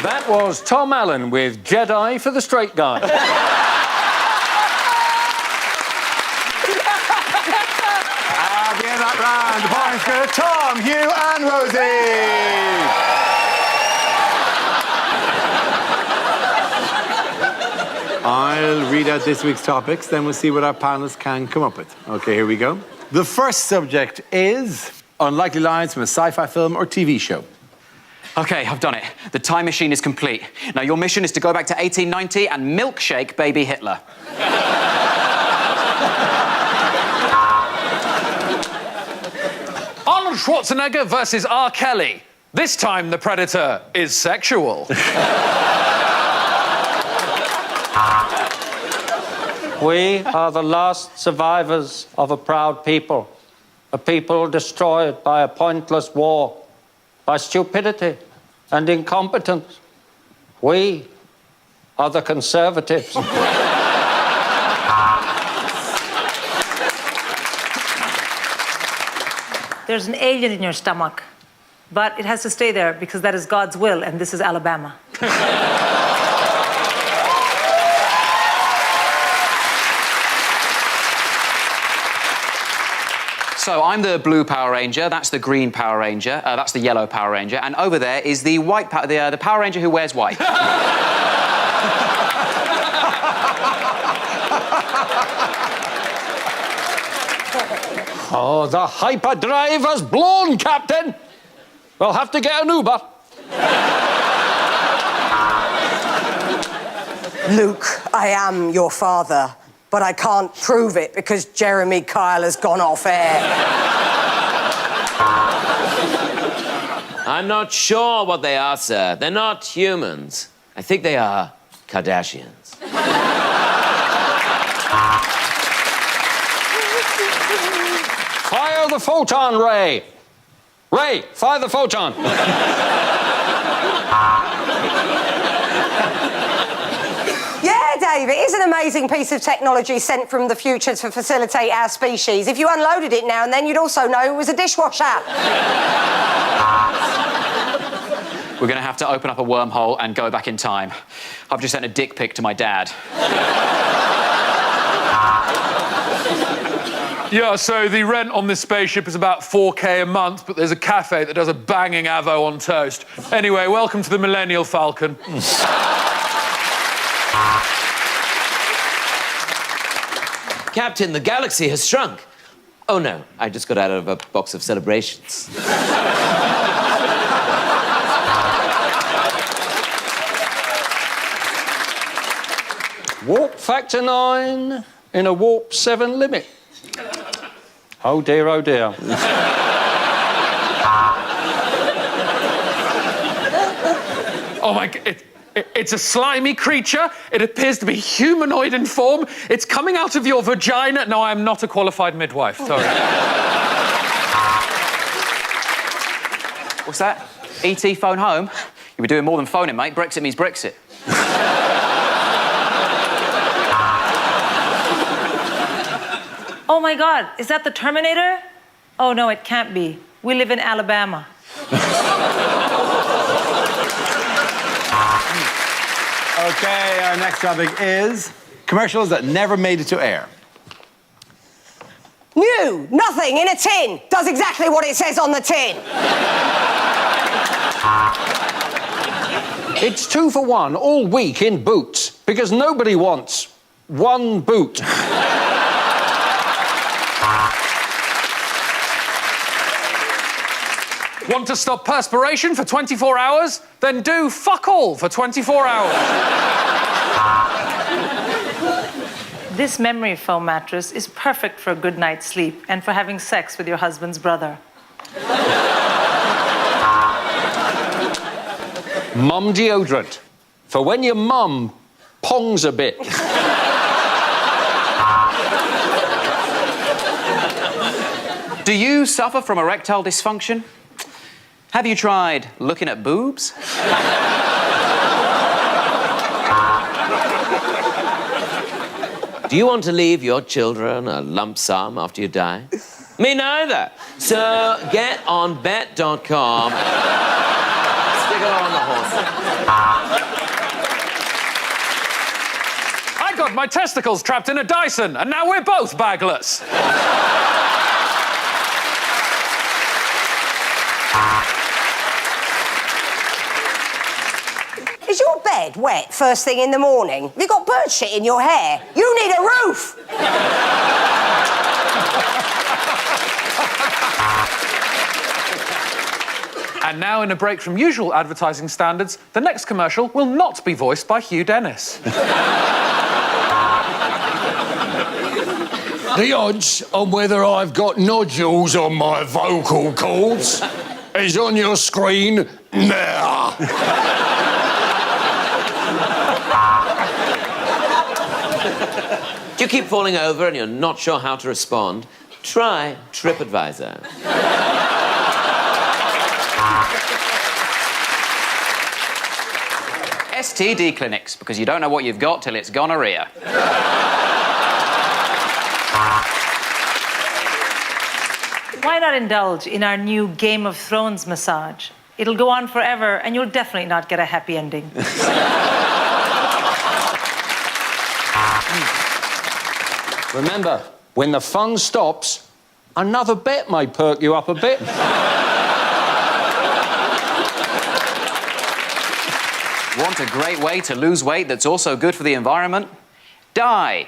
That was Tom Allen with Jedi for the Straight Guy. At the end of that round, the points go to Tom, Hugh and Rosie. I'll read out this week's topics, then we'll see what our panelists can come up with. Okay, here we go. The first subject is unlikely lines from a sci-fi film or TV show. Okay, I've done it. The time machine is complete. Now, your mission is to go back to 1890 and milkshake baby Hitler. Arnold Schwarzenegger versus R. Kelly. This time the predator is sexual. We are the last survivors of a proud people. A people destroyed by a pointless war, by stupidity and incompetence. We are the conservatives. There's an alien in your stomach, but it has to stay there because that is God's will, and this is Alabama. So I'm the blue Power Ranger, that's the green Power Ranger, that's the yellow Power Ranger, and over there is the white the Power Ranger who wears white. Oh, the hyperdrive has blown, Captain. We'll have to get an Uber. Luke, I am your father, but I can't prove it because Jeremy Kyle has gone off air. I'm not sure what they are, sir. They're not humans. I think they are Kardashians. Fire the photon ray. Ray, fire the photon. Yeah, Dave, it is an amazing piece of technology sent from the future to facilitate our species. If you unloaded it now and then, you'd also know it was a dishwasher. We're going to have to open up a wormhole and go back in time. I've just sent a dick pic to my dad. Yeah, so the rent on this spaceship is about $4K a month, but there's a cafe that does a banging avo on toast. Anyway, welcome to the Millennial Falcon. Captain, the galaxy has shrunk. Oh, no, I just got out of a box of celebrations. Warp factor 9 in a warp 7 limit. Oh dear, oh dear. Oh my God, it's a slimy creature. It appears to be humanoid in form. It's coming out of your vagina. No, I'm not a qualified midwife, sorry. What's that? E.T. phone home? You were doing more than phoning, mate. Brexit means Brexit. Oh my God, is that the Terminator? Oh no, it can't be. We live in Alabama. Okay, our next topic is commercials that never made it to air. New, nothing in a tin. Does exactly what it says on the tin. It's 2 for 1 all week in Boots because nobody wants one boot. Want to stop perspiration for 24 hours? Then do fuck all for 24 hours. This memory foam mattress is perfect for a good night's sleep and for having sex with your husband's brother. Mum deodorant for when your mum pongs a bit. Do you suffer from erectile dysfunction? Have you tried looking at boobs? Do you want to leave your children a lump sum after you die? Me neither. So get on bet.com. Stick it on the horse. I got my testicles trapped in a Dyson, and now we're both bagless. Is your bed wet first thing in the morning? Have you got bird shit in your hair? You need a roof! And now, in a break from usual advertising standards, the next commercial will not be voiced by Hugh Dennis. The odds on whether I've got nodules on my vocal cords is on your screen now. Do you keep falling over and you're not sure how to respond? Try TripAdvisor. STD clinics, because you don't know what you've got till it's gonorrhea. Why not indulge in our new Game of Thrones massage? It'll go on forever, and you'll definitely not get a happy ending. Remember, when the fun stops, another bet may perk you up a bit. Want a great way to lose weight that's also good for the environment? Die.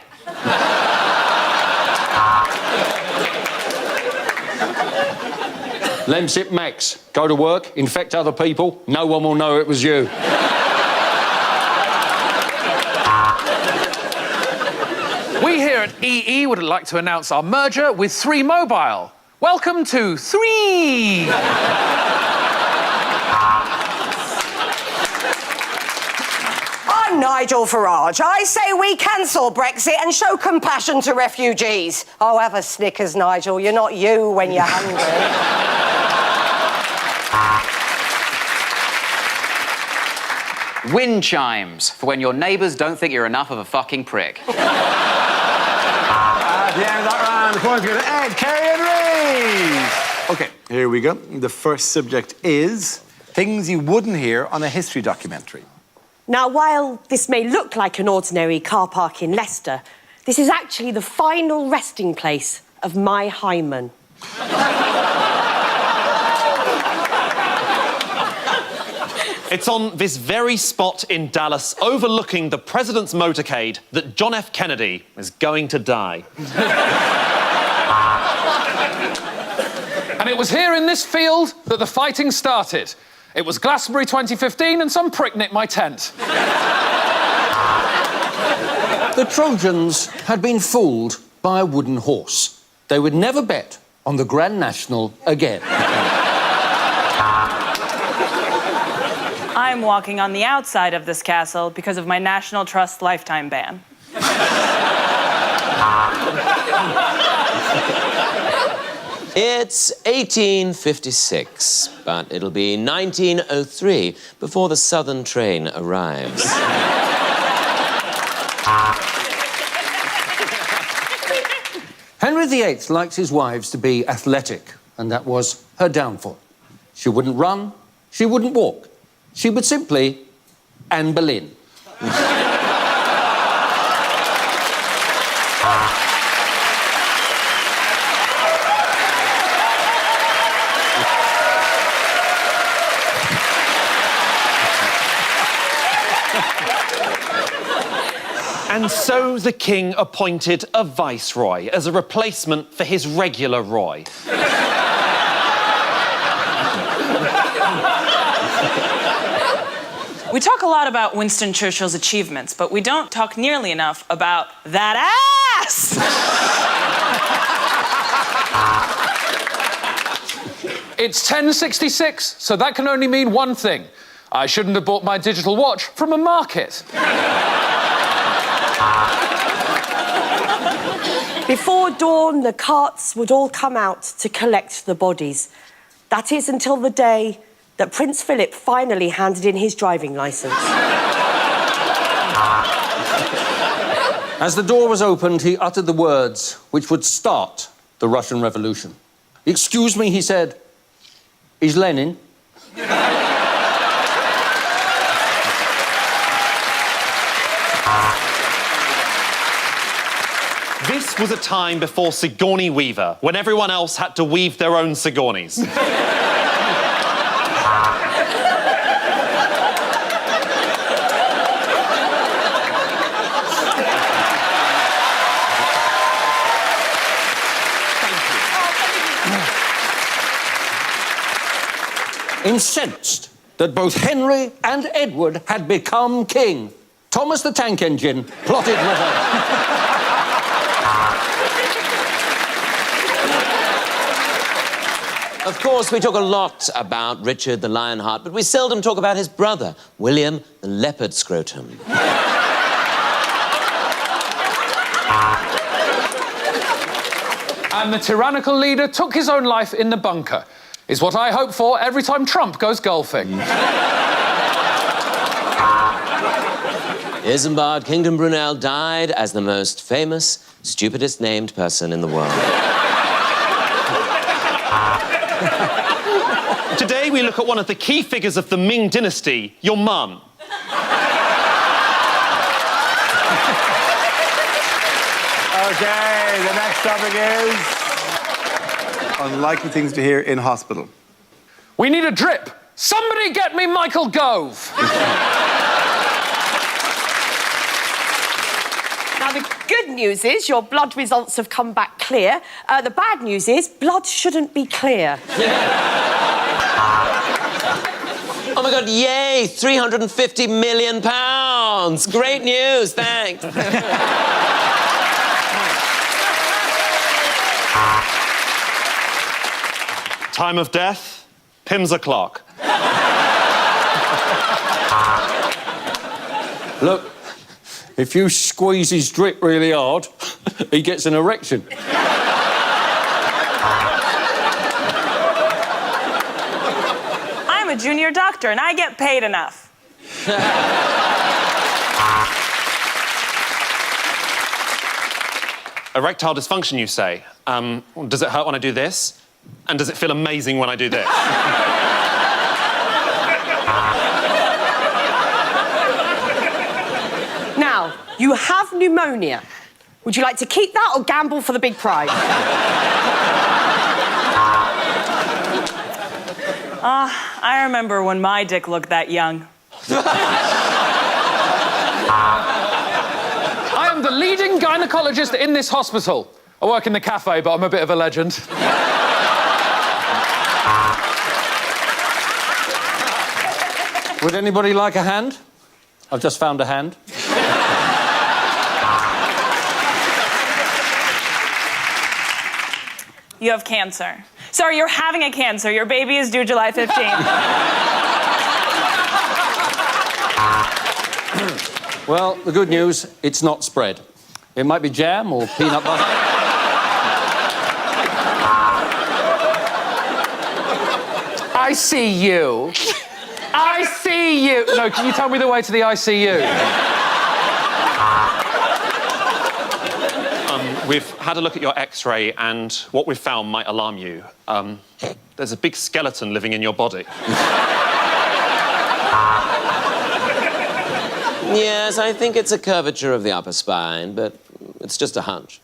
Lemsip Max, go to work, infect other people, no one will know it was you. We here at EE would like to announce our merger with 3 Mobile. Welcome to 3! I'm Nigel Farage. I say we cancel Brexit and show compassion to refugees. Oh, have a Snickers, Nigel. You're not you when you're hungry. Wind chimes, for when your neighbours don't think you're enough of a fucking prick. At the end of that round, the points go to Ed, Kerry and Reece. Okay, here we go. The first subject is things you wouldn't hear on a history documentary. Now, while this may look like an ordinary car park in Leicester, this is actually the final resting place of my hymen. It's on this very spot in Dallas, overlooking the president's motorcade, that John F. Kennedy is going to die. And it was here in this field that the fighting started. It was Glastonbury 2015 and some prick nicked my tent. The Trojans had been fooled by a wooden horse. They would never bet on the Grand National again. I'm walking on the outside of this castle because of my National Trust lifetime ban. It's 1856, but it'll be 1903 before the Southern train arrives. Henry VIII liked his wives to be athletic, and that was her downfall. She wouldn't run, she wouldn't walk. She would simply Anne Boleyn. And so the king appointed a viceroy as a replacement for his regular Roy. We talk a lot about Winston Churchill's achievements, but we don't talk nearly enough about that ass! It's 1066, so that can only mean one thing. I shouldn't have bought my digital watch from a market. Before dawn, the carts would all come out to collect the bodies. That is until the day that Prince Philip finally handed in his driving licence. As the door was opened, he uttered the words which would start the Russian Revolution. "Excuse me," he said, "is Lenin?" This was a time before Sigourney Weaver, when everyone else had to weave their own Sigourneys. Incensed that both Henry and Edward had become king, Thomas the Tank Engine plotted revenge. Of course, we talk a lot about Richard the Lionheart, but we seldom talk about his brother, William the Leopard Scrotum. And the tyrannical leader took his own life in the bunker. Is what I hope for every time Trump goes golfing. Isambard Kingdom Brunel died as the most famous, stupidest named person in the world. Today we look at one of the key figures of the Ming dynasty, your mum. Okay, the next topic is unlikely things to hear in hospital. We need a drip. Somebody get me Michael Gove. Now, the good news is your blood results have come back clear. The bad news is blood shouldn't be clear. Oh my God, yay, 350 million pounds. Great news, thanks. Time of death, Pim's o'clock. Look, if you squeeze his drip really hard, he gets an erection. I'm a junior doctor and I get paid enough. Erectile dysfunction, you say? Does it hurt when I do this? And does it feel amazing when I do this? Now, you have pneumonia. Would you like to keep that or gamble for the big prize? I remember when my dick looked that young. I am the leading gynecologist in this hospital. I work in the cafe, but I'm a bit of a legend. Would anybody like a hand? I've just found a hand. You have cancer. Sorry, you're having a cancer. Your baby is due July 15th. Well, the good news, it's not spread. It might be jam or peanut butter. I see you. I see you. No, can you tell me the way to the ICU? We've had a look at your X-ray, and what we've found might alarm you. There's a big skeleton living in your body. Yes, I think it's a curvature of the upper spine, but it's just a hunch.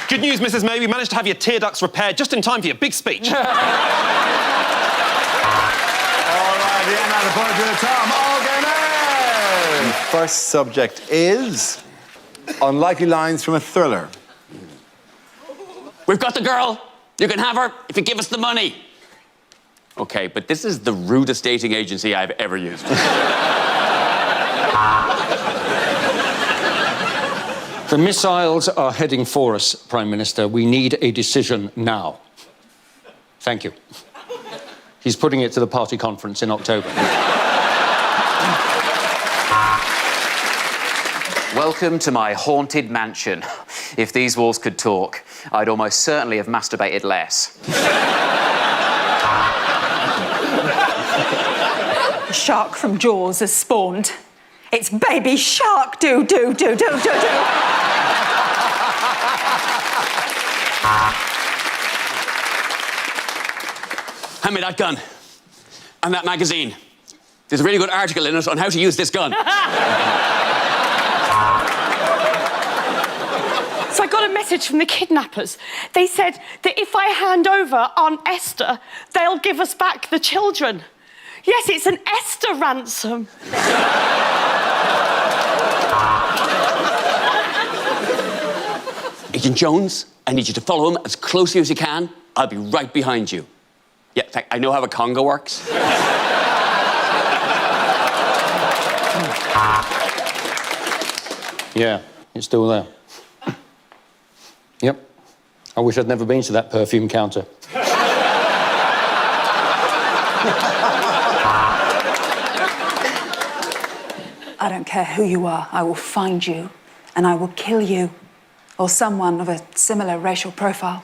Good news, Mrs. May. We managed to have your tear ducts repaired just in time for your big speech. All right, yeah, now the point to the Tom. All game in. First subject is unlikely lines from a thriller. We've got the girl. You can have her if you give us the money. Okay, but this is the rudest dating agency I've ever used. The missiles are heading for us, Prime Minister. We need a decision now. Thank you. He's putting it to the party conference in October. Welcome to my haunted mansion. If these walls could talk, I'd almost certainly have masturbated less. A shark from Jaws has spawned. It's baby shark do. Hand me that gun. And that magazine. There's a really good article in it on how to use this gun. So I got a message from the kidnappers. They said that if I hand over Aunt Esther, they'll give us back the children. Yes, it's an Esther ransom. Agent Jones, I need you to follow him as closely as you can. I'll be right behind you. Yeah, in fact, I know how a conga works. Yeah, it's still there. Yep. I wish I'd never been to that perfume counter. I don't care who you are, I will find you and I will kill you or someone of a similar racial profile.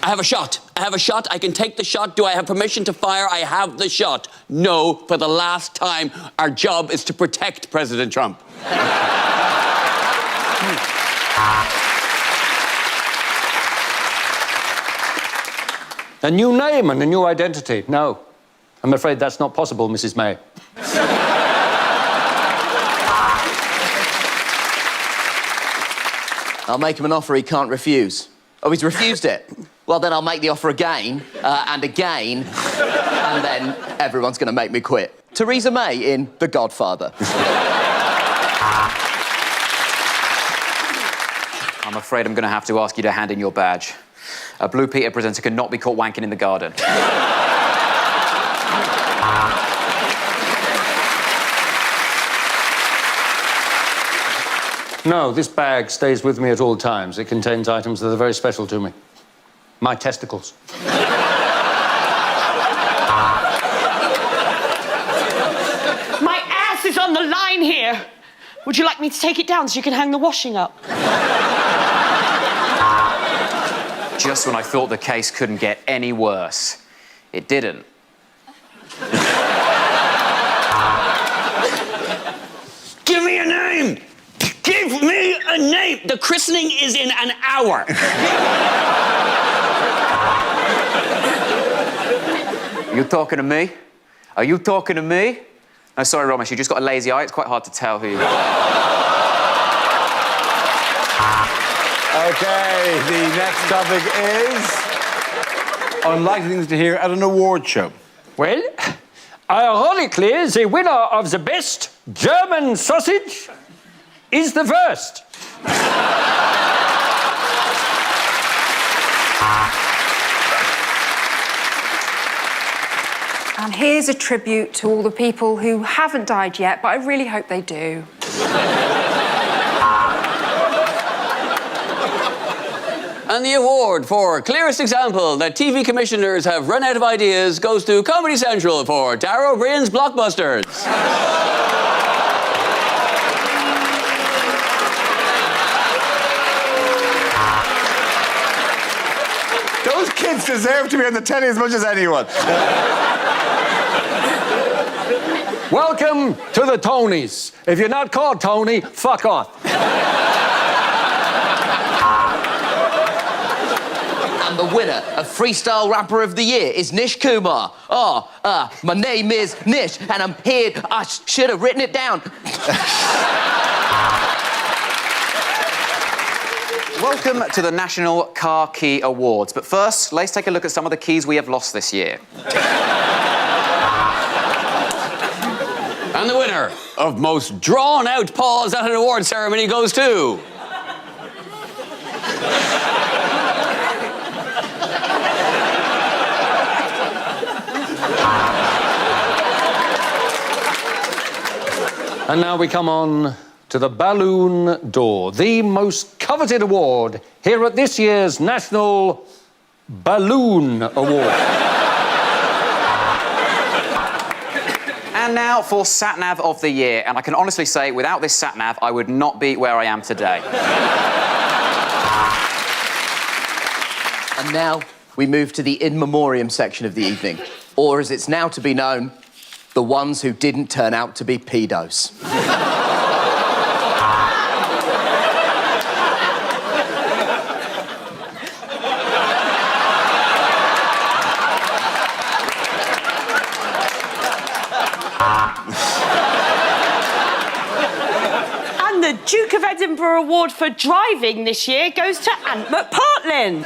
I have a shot. I can take the shot. Do I have permission to fire? I have the shot. No, for the last time, our job is to protect President Trump. A new name and a new identity. No, I'm afraid that's not possible, Mrs. May. I'll make him an offer he can't refuse. Oh, he's refused it? Well, then I'll make the offer again, and again, and then everyone's going to make me quit. Theresa May in The Godfather. I'm afraid I'm going to have to ask you to hand in your badge. A Blue Peter presenter cannot be caught wanking in the garden. No, this bag stays with me at all times. It contains items that are very special to me. My testicles. My ass is on the line here. Would you like me to take it down so you can hang the washing up? Just when I thought the case couldn't get any worse, it didn't. Give me a name! Give me a name! The christening is in an hour. Are you talking to me? Are you talking to me? No, sorry, Ramesh, you just got a lazy eye. It's quite hard to tell who you are. Okay, the next topic is unlikely things to hear at an award show. Well, ironically, the winner of the best German sausage is the first. And here's a tribute to all the people who haven't died yet, but I really hope they do. And the award for clearest example that TV commissioners have run out of ideas goes to Comedy Central for Tara O'Brien's Blockbusters. deserve to be on the telly as much as anyone. Welcome to the Tonys. If you're not called Tony, fuck off. And the winner of Freestyle Rapper of the Year is Nish Kumar. My name is Nish, and I'm here. I should have written it down. Welcome to the National Car Key Awards. But first, let's take a look at some of the keys we have lost this year. And the winner of most drawn-out pause at an award ceremony goes to... And now we come on to the Balloon d'Or, the most coveted award here at this year's National Balloon Award. And now for Sat-Nav of the Year. And I can honestly say, without this Sat-Nav, I would not be where I am today. And now we move to the in memoriam section of the evening, or as it's now to be known, the ones who didn't turn out to be pedos. And the Duke of Edinburgh Award for driving this year goes to Ant McPartlin.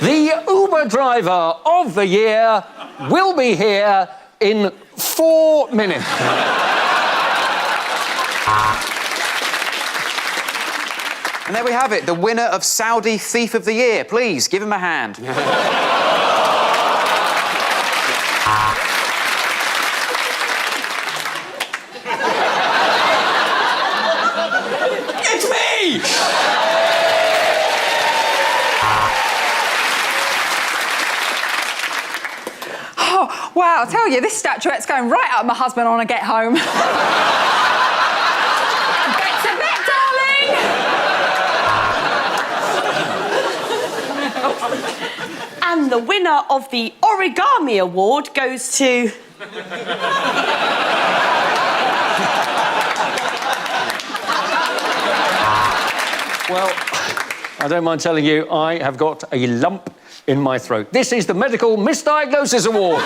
The Uber driver of the year will be here in 4 minutes. And there we have it, the winner of Saudi Thief of the Year. Please, give him a hand. It's me! Oh, wow, I tell you, this statuette's going right up my husband on a get home. Bet to bet, darling! And the winner of the Origami Award goes to... Well, I don't mind telling you, I have got a lump in my throat. This is the Medical Misdiagnosis Award.